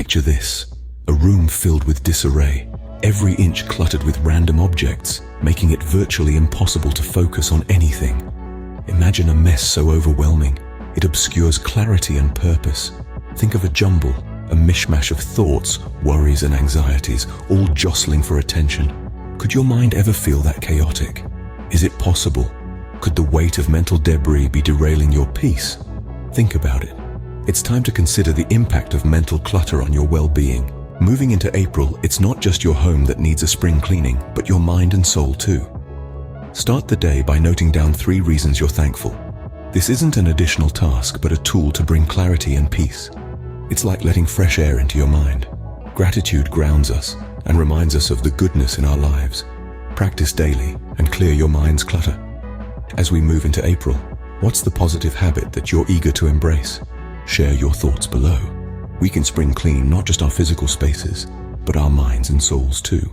Picture this, a room filled with disarray, every inch cluttered with random objects, making it virtually impossible to focus on anything. Imagine a mess so overwhelming, it obscures clarity and purpose. Think of a jumble, a mishmash of thoughts, worries and anxieties, all jostling for attention. Could your mind ever feel that chaotic? Is it possible? Could the weight of mental debris be derailing your peace? Think about it. It's time to consider the impact of mental clutter on your well-being. Moving into April, it's not just your home that needs a spring cleaning, but your mind and soul too. Start the day by noting down 3 reasons you're thankful. This isn't an additional task, but a tool to bring clarity and peace. It's like letting fresh air into your mind. Gratitude grounds us and reminds us of the goodness in our lives. Practice daily and clear your mind's clutter. As we move into April, what's the positive habit that you're eager to embrace? Share your thoughts below. We can spring clean not just our physical spaces, but our minds and souls too.